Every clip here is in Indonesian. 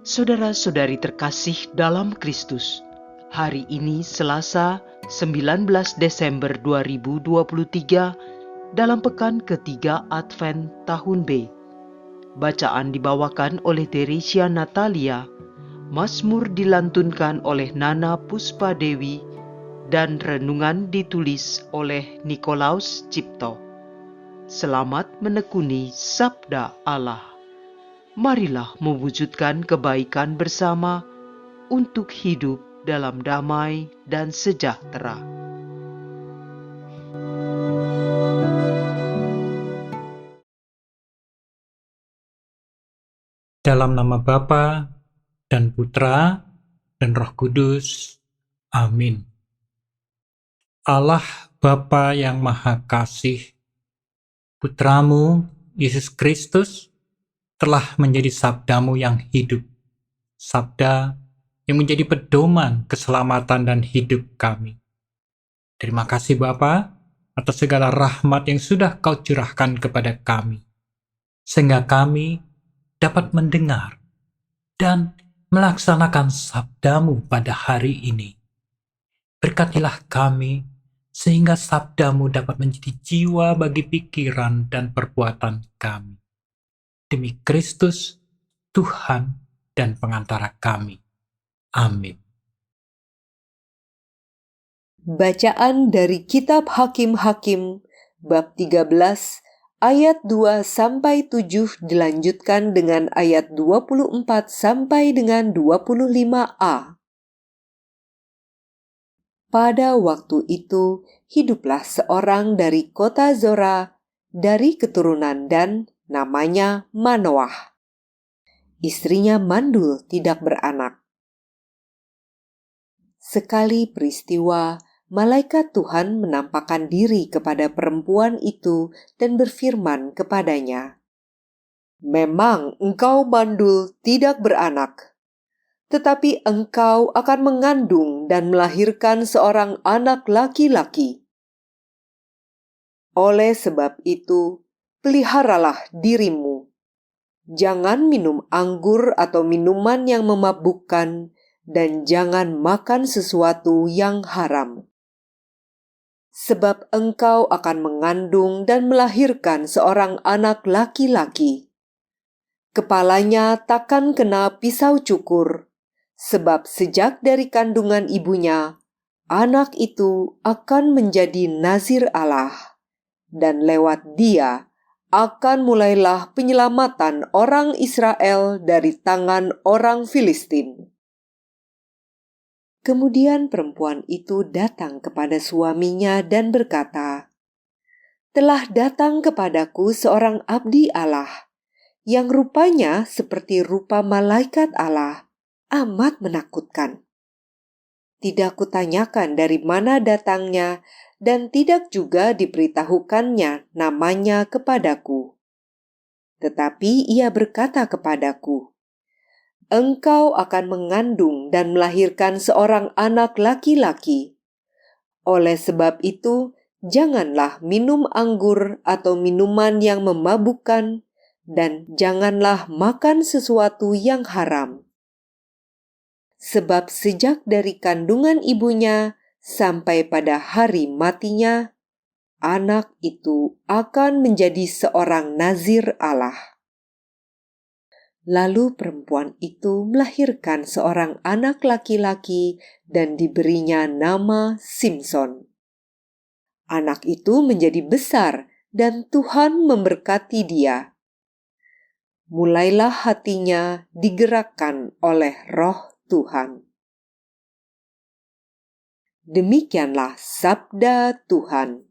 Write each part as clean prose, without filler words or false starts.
Saudara-saudari terkasih dalam Kristus, hari ini Selasa 19 Desember 2023 dalam pekan ketiga Advent tahun B. Bacaan dibawakan oleh Teresia Natalia, Mazmur dilantunkan oleh Nana Puspadewi, dan renungan ditulis oleh Nikolaus Cipto. Selamat menekuni Sabda Allah. Marilah mewujudkan kebaikan bersama untuk hidup dalam damai dan sejahtera. Dalam nama Bapa dan Putra dan Roh Kudus. Amin. Allah Bapa yang Maha Kasih, Putramu Yesus Kristus telah menjadi sabdamu yang hidup, sabda yang menjadi pedoman keselamatan dan hidup kami. Terima kasih Bapa atas segala rahmat yang sudah Kau curahkan kepada kami, sehingga kami dapat mendengar dan melaksanakan sabdamu pada hari ini. Berkatilah kami, sehingga sabdamu dapat menjadi jiwa bagi pikiran dan perbuatan kami. Demi Kristus, Tuhan dan pengantara kami. Amin. Bacaan dari Kitab Hakim-Hakim, bab 13, ayat 2-7 dilanjutkan dengan ayat 24 sampai dengan 25a. Pada waktu itu, hiduplah seorang dari kota Zora, dari keturunan Dan, namanya Manoah. Istrinya mandul, tidak beranak. Sekali peristiwa, malaikat Tuhan menampakkan diri kepada perempuan itu dan berfirman kepadanya, "Memang engkau mandul, tidak beranak, tetapi engkau akan mengandung dan melahirkan seorang anak laki-laki. Oleh sebab itu, peliharalah dirimu. Jangan minum anggur atau minuman yang memabukkan, dan jangan makan sesuatu yang haram. Sebab engkau akan mengandung dan melahirkan seorang anak laki-laki. Kepalanya takkan kena pisau cukur, sebab sejak dari kandungan ibunya, anak itu akan menjadi nazir Allah, dan lewat dia akan mulailah penyelamatan orang Israel dari tangan orang Filistin." Kemudian perempuan itu datang kepada suaminya dan berkata, "Telah datang kepadaku seorang abdi Allah, yang rupanya seperti rupa malaikat Allah, amat menakutkan. Tidak kutanyakan dari mana datangnya, dan tidak juga diberitahukannya namanya kepadaku. Tetapi ia berkata kepadaku, 'Engkau akan mengandung dan melahirkan seorang anak laki-laki. Oleh sebab itu, janganlah minum anggur atau minuman yang memabukkan, dan janganlah makan sesuatu yang haram. Sebab sejak dari kandungan ibunya sampai pada hari matinya, anak itu akan menjadi seorang nazir Allah.' Lalu perempuan itu melahirkan seorang anak laki-laki dan diberinya nama Simson. Anak itu menjadi besar dan Tuhan memberkati dia. Mulailah hatinya digerakkan oleh Roh Tuhan." Demikianlah sabda Tuhan.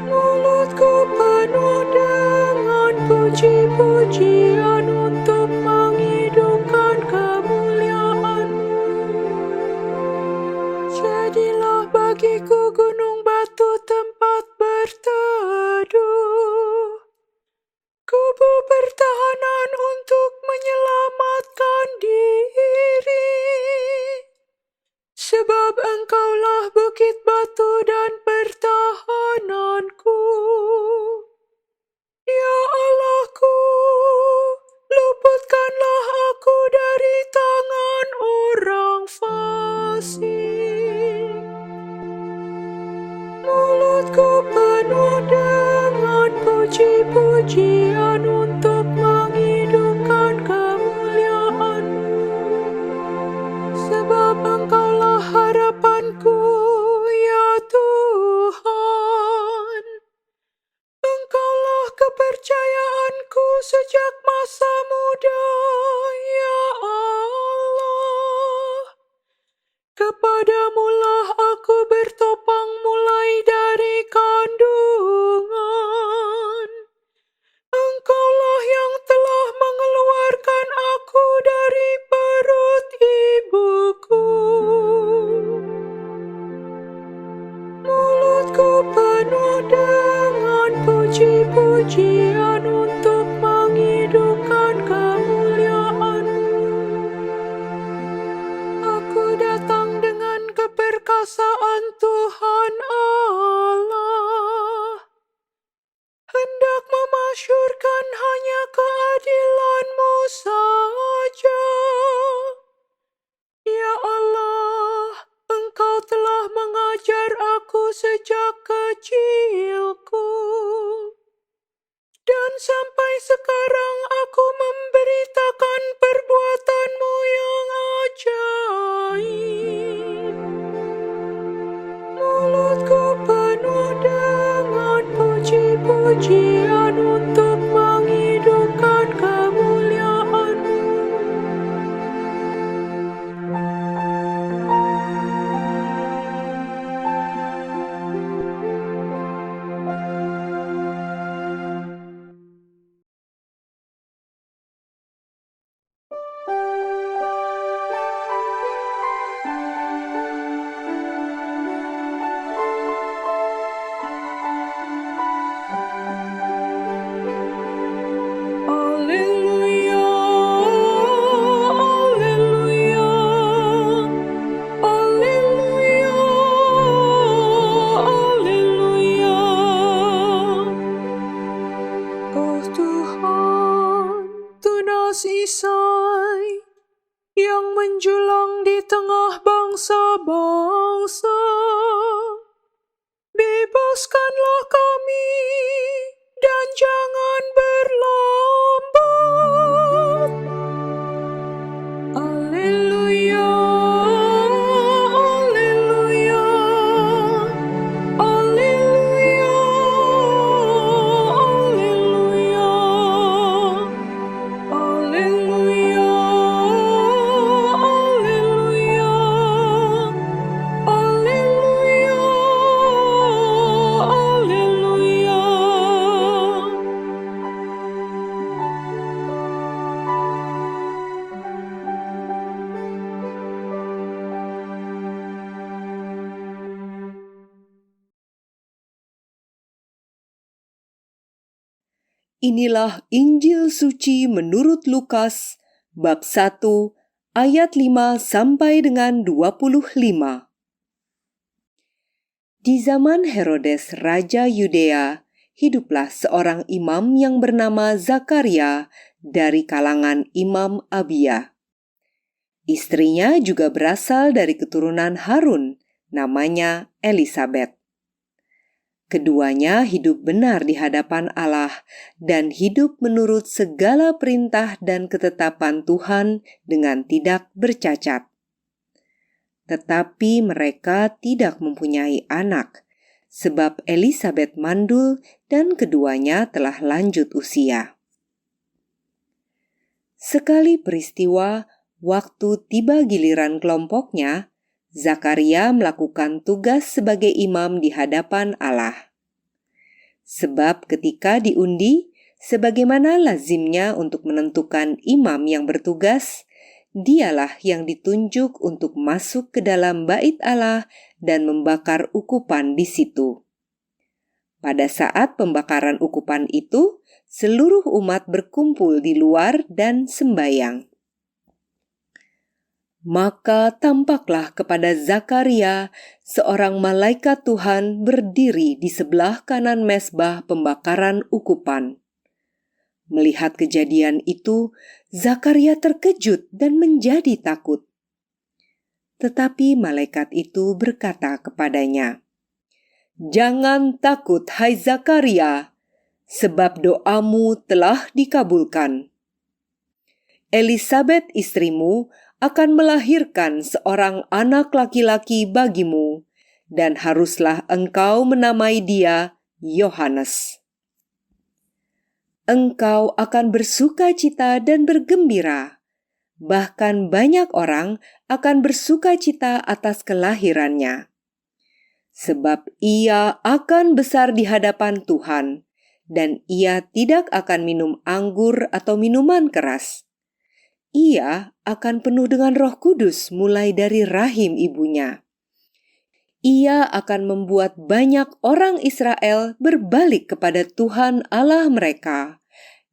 Mulutku penuh dengan puji-pujian untuk menghidupkan kemuliaan-Mu. Jadilah bagiku gunung batu tempat berteduh, kubu pertahanan untuk menyelamatkan puji-pujian untuk menghidupkan kemuliaan-Mu. Sebab Engkaulah harapanku, ya Tuhan. Engkaulah kepercayaanku sejak masa muda, ya Allah. Kepadamulah aku bertopang mulai dari kandungan. Engkaulah yang telah mengeluarkan aku dari perut ibuku. Mulutku penuh dengan puji-pujian untuk menghidupkan kemuliaan-Mu. Aku datang dengan keperkasaan Tuhan Allah, hendak memasyurkan hanya keadilan-Mu saja. Ya Allah, Engkau telah mengajar aku sejak kecilku, dan sampai sekarang aku memberitakan perbuatan-Mu yang ajaib. Mulutku penuh dengan puji-pujian untuk menghidupkan kemuliaan-Mu. Alleluia, alleluia, alleluia, alleluia. Oh Tuhan, tunas Isai yang menjulang di tengah bangsa-bangsa, bebaskanlah kami dan jangan berlambat. Alleluia, alleluia, alleluia, alleluia, alleluia, alleluia, alleluia, alleluia. Inilah Injil suci menurut Lukas bab 1 ayat 5 sampai dengan 25. Di zaman Herodes Raja Yudea, hiduplah seorang imam yang bernama Zakaria dari kalangan Imam Abia. Istrinya juga berasal dari keturunan Harun, namanya Elisabet. Keduanya hidup benar di hadapan Allah dan hidup menurut segala perintah dan ketetapan Tuhan dengan tidak bercacat. Tetapi mereka tidak mempunyai anak, sebab Elisabet mandul dan keduanya telah lanjut usia. Sekali peristiwa, waktu tiba giliran kelompoknya, Zakaria melakukan tugas sebagai imam di hadapan Allah. Sebab ketika diundi, sebagaimana lazimnya untuk menentukan imam yang bertugas, dialah yang ditunjuk untuk masuk ke dalam bait Allah dan membakar ukupan di situ. Pada saat pembakaran ukupan itu, seluruh umat berkumpul di luar dan sembayang. Maka tampaklah kepada Zakaria seorang malaikat Tuhan berdiri di sebelah kanan mezbah pembakaran ukupan. Melihat kejadian itu, Zakaria terkejut dan menjadi takut. Tetapi malaikat itu berkata kepadanya, "Jangan takut, hai Zakaria, sebab doamu telah dikabulkan. Elisabet istrimu akan melahirkan seorang anak laki-laki bagimu, dan haruslah engkau menamai dia Yohanes. Engkau akan bersuka cita dan bergembira. Bahkan banyak orang akan bersuka cita atas kelahirannya. Sebab ia akan besar di hadapan Tuhan, dan ia tidak akan minum anggur atau minuman keras. Ia akan penuh dengan Roh Kudus mulai dari rahim ibunya. Ia akan membuat banyak orang Israel berbalik kepada Tuhan Allah mereka,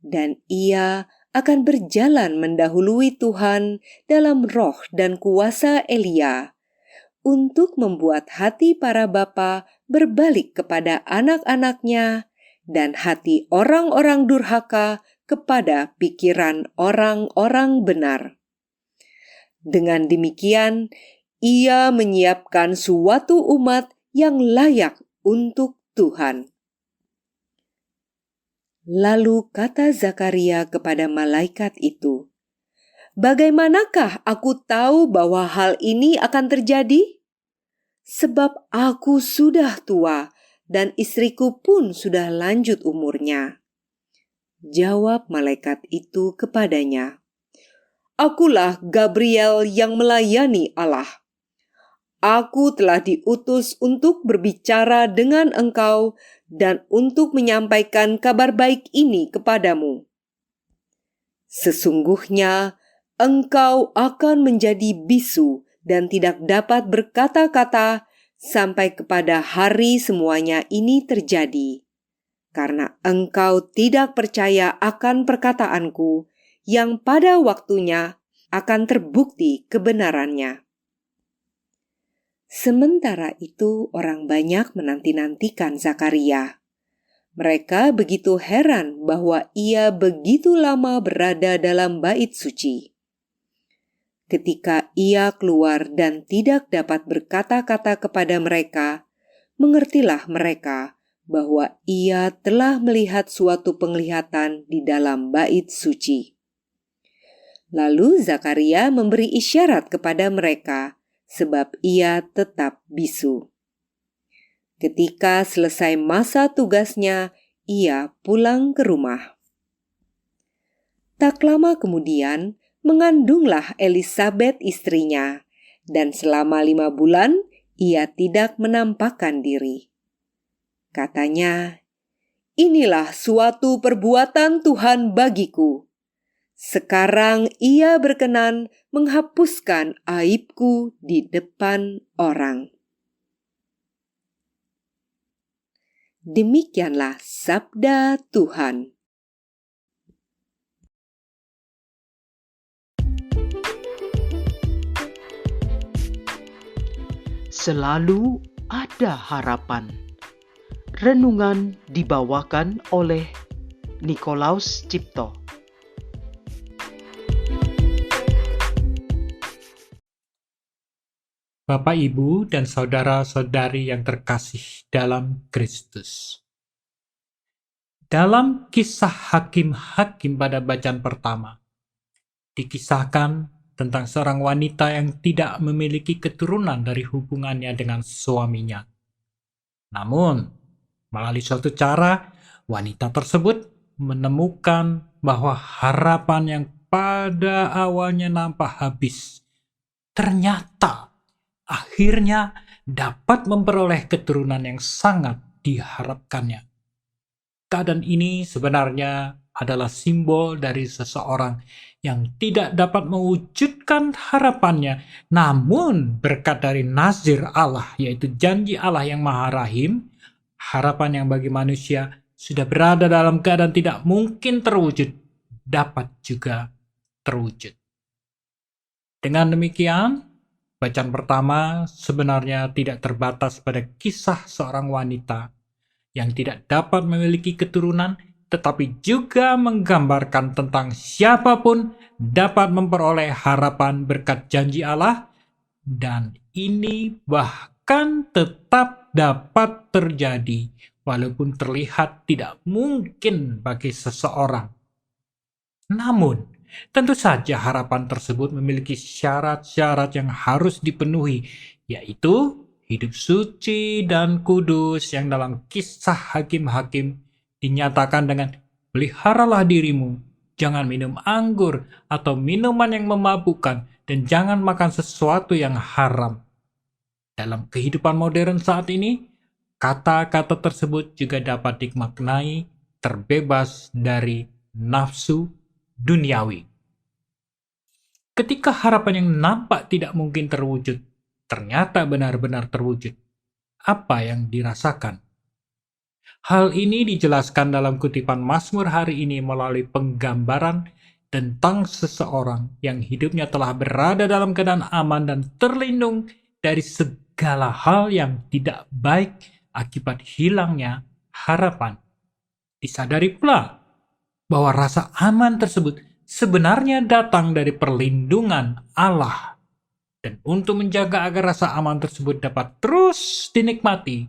dan ia akan berjalan mendahului Tuhan dalam roh dan kuasa Elia, untuk membuat hati para bapa berbalik kepada anak-anaknya, dan hati orang-orang durhaka kepada pikiran orang-orang benar. Dengan demikian, ia menyiapkan suatu umat yang layak untuk Tuhan. Lalu kata Zakaria kepada malaikat itu, "Bagaimanakah aku tahu bahwa hal ini akan terjadi? Sebab aku sudah tua dan istriku pun sudah lanjut umurnya." Jawab malaikat itu kepadanya, "Akulah Gabriel yang melayani Allah. Aku telah diutus untuk berbicara dengan engkau dan untuk menyampaikan kabar baik ini kepadamu. Sesungguhnya engkau akan menjadi bisu dan tidak dapat berkata-kata sampai kepada hari semuanya ini terjadi, karena engkau tidak percaya akan perkataanku yang pada waktunya akan terbukti kebenarannya." Sementara itu orang banyak menanti-nantikan Zakaria. Mereka begitu heran bahwa ia begitu lama berada dalam bait suci. Ketika ia keluar dan tidak dapat berkata-kata kepada mereka, mengertilah mereka bahwa ia telah melihat suatu penglihatan di dalam bait suci. Lalu Zakaria memberi isyarat kepada mereka, sebab ia tetap bisu. Ketika selesai masa tugasnya, ia pulang ke rumah. Tak lama kemudian, mengandunglah Elisabet istrinya, dan selama 5 bulan ia tidak menampakkan diri. Katanya, "Inilah suatu perbuatan Tuhan bagiku. Sekarang ia berkenan menghapuskan aibku di depan orang." Demikianlah sabda Tuhan. Selalu ada harapan. Renungan dibawakan oleh Nikolaus Cipto. Bapak, Ibu, dan saudara-saudari yang terkasih dalam Kristus. Dalam kisah hakim-hakim pada bacaan pertama, dikisahkan tentang seorang wanita yang tidak memiliki keturunan dari hubungannya dengan suaminya. Namun, melalui suatu cara, wanita tersebut menemukan bahwa harapan yang pada awalnya nampak habis, ternyata akhirnya dapat memperoleh keturunan yang sangat diharapkannya. Keadaan ini sebenarnya adalah simbol dari seseorang yang tidak dapat mewujudkan harapannya, namun berkat dari nazir Allah, yaitu janji Allah yang Maha Rahim, harapan yang bagi manusia sudah berada dalam keadaan tidak mungkin terwujud, dapat juga terwujud. Dengan demikian, bacaan pertama sebenarnya tidak terbatas pada kisah seorang wanita yang tidak dapat memiliki keturunan, tetapi juga menggambarkan tentang siapapun dapat memperoleh harapan berkat janji Allah, dan ini bahkan tetap dapat terjadi walaupun terlihat tidak mungkin bagi seseorang. Namun, tentu saja harapan tersebut memiliki syarat-syarat yang harus dipenuhi, yaitu hidup suci dan kudus yang dalam kisah Hakim-Hakim dinyatakan dengan peliharalah dirimu, jangan minum anggur atau minuman yang memabukkan, dan jangan makan sesuatu yang haram. Dalam kehidupan modern saat ini, kata-kata tersebut juga dapat dimaknai terbebas dari nafsu duniawi. Ketika harapan yang nampak tidak mungkin terwujud, ternyata benar-benar terwujud. Apa yang dirasakan? Hal ini dijelaskan dalam kutipan Mazmur hari ini melalui penggambaran tentang seseorang yang hidupnya telah berada dalam keadaan aman dan terlindung dari segala hal yang tidak baik akibat hilangnya harapan. Disadari pula bahwa rasa aman tersebut sebenarnya datang dari perlindungan Allah. Dan untuk menjaga agar rasa aman tersebut dapat terus dinikmati,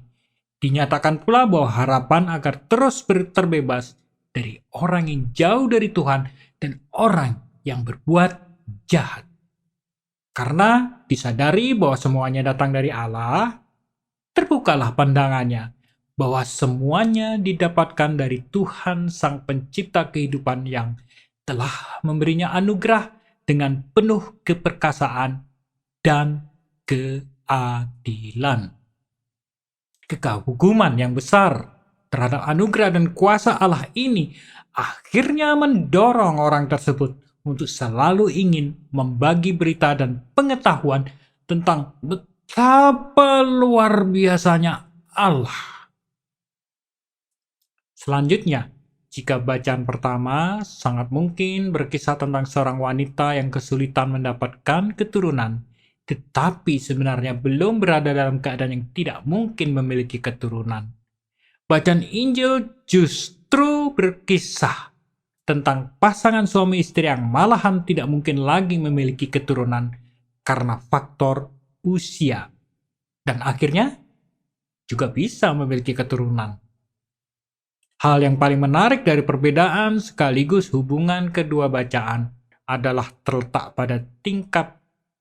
dinyatakan pula bahwa harapan agar terus terbebas dari orang yang jauh dari Tuhan dan orang yang berbuat jahat. Karena disadari bahwa semuanya datang dari Allah, terbukalah pandangannya bahwa semuanya didapatkan dari Tuhan Sang Pencipta kehidupan yang telah memberinya anugerah dengan penuh keperkasaan dan keadilan. Kehukuman yang besar terhadap anugerah dan kuasa Allah ini akhirnya mendorong orang tersebut untuk selalu ingin membagi berita dan pengetahuan tentang betapa luar biasanya Allah. Selanjutnya, jika bacaan pertama sangat mungkin berkisah tentang seorang wanita yang kesulitan mendapatkan keturunan, tetapi sebenarnya belum berada dalam keadaan yang tidak mungkin memiliki keturunan. Bacaan Injil justru berkisah tentang pasangan suami istri yang malahan tidak mungkin lagi memiliki keturunan karena faktor usia. Dan akhirnya juga bisa memiliki keturunan. Hal yang paling menarik dari perbedaan sekaligus hubungan kedua bacaan adalah terletak pada tingkat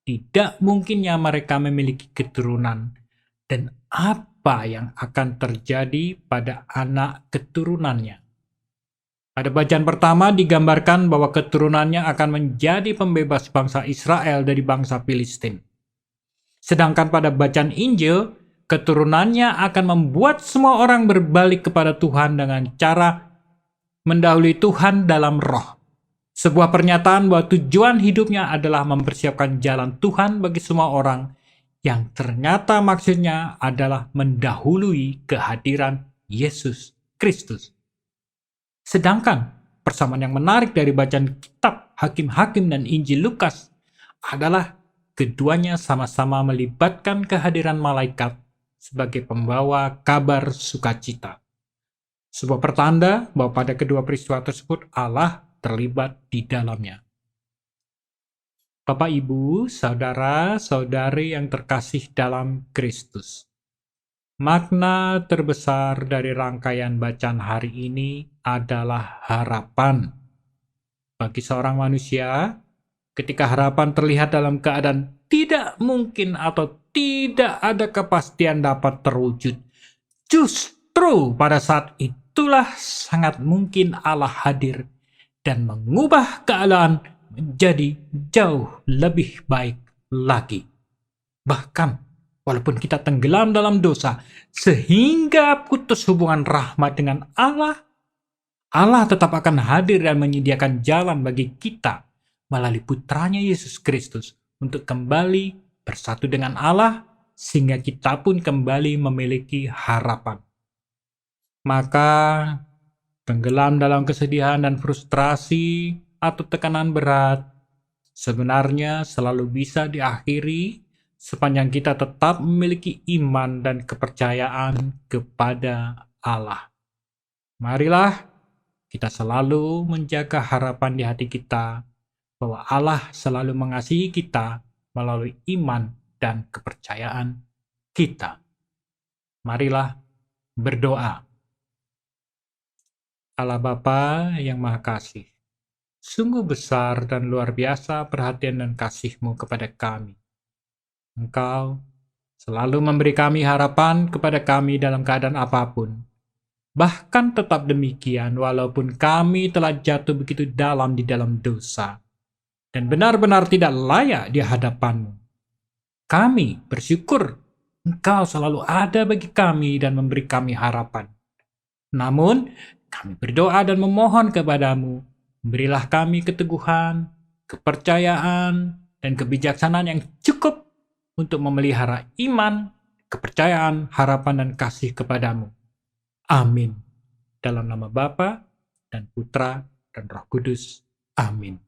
tidak mungkinnya mereka memiliki keturunan dan apa yang akan terjadi pada anak keturunannya. Pada bacaan pertama digambarkan bahwa keturunannya akan menjadi pembebas bangsa Israel dari bangsa Filistin. Sedangkan pada bacaan Injil, keturunannya akan membuat semua orang berbalik kepada Tuhan dengan cara mendahului Tuhan dalam roh. Sebuah pernyataan bahwa tujuan hidupnya adalah mempersiapkan jalan Tuhan bagi semua orang, yang ternyata maksudnya adalah mendahului kehadiran Yesus Kristus. Sedangkan persamaan yang menarik dari bacaan kitab Hakim-Hakim dan Injil Lukas adalah keduanya sama-sama melibatkan kehadiran malaikat sebagai pembawa kabar sukacita. Sebuah pertanda bahwa pada kedua peristiwa tersebut Allah terlibat di dalamnya. Bapak, Ibu, saudara-saudari yang terkasih dalam Kristus. Makna terbesar dari rangkaian bacaan hari ini adalah harapan. Bagi seorang manusia, ketika harapan terlihat dalam keadaan tidak mungkin atau tidak ada kepastian dapat terwujud, justru pada saat itulah sangat mungkin Allah hadir dan mengubah keadaan menjadi jauh lebih baik lagi. Bahkan, walaupun kita tenggelam dalam dosa, sehingga putus hubungan rahmat dengan Allah, Allah tetap akan hadir dan menyediakan jalan bagi kita melalui putranya Yesus Kristus untuk kembali bersatu dengan Allah, sehingga kita pun kembali memiliki harapan. Maka, tenggelam dalam kesedihan dan frustrasi atau tekanan berat sebenarnya selalu bisa diakhiri sepanjang kita tetap memiliki iman dan kepercayaan kepada Allah. Marilah kita selalu menjaga harapan di hati kita bahwa Allah selalu mengasihi kita melalui iman dan kepercayaan kita. Marilah berdoa. Allah Bapa yang Maha Kasih, sungguh besar dan luar biasa perhatian dan kasih-Mu kepada kami. Engkau selalu memberi kami harapan kepada kami dalam keadaan apapun. Bahkan tetap demikian, walaupun kami telah jatuh begitu dalam di dalam dosa dan benar-benar tidak layak di hadapan-Mu. Kami bersyukur Engkau selalu ada bagi kami dan memberi kami harapan. Namun, kami berdoa dan memohon kepadamu, berilah kami keteguhan, kepercayaan, dan kebijaksanaan yang cukup untuk memelihara iman, kepercayaan, harapan, dan kasih kepadamu. Amin. Dalam nama Bapa dan Putra dan Roh Kudus. Amin.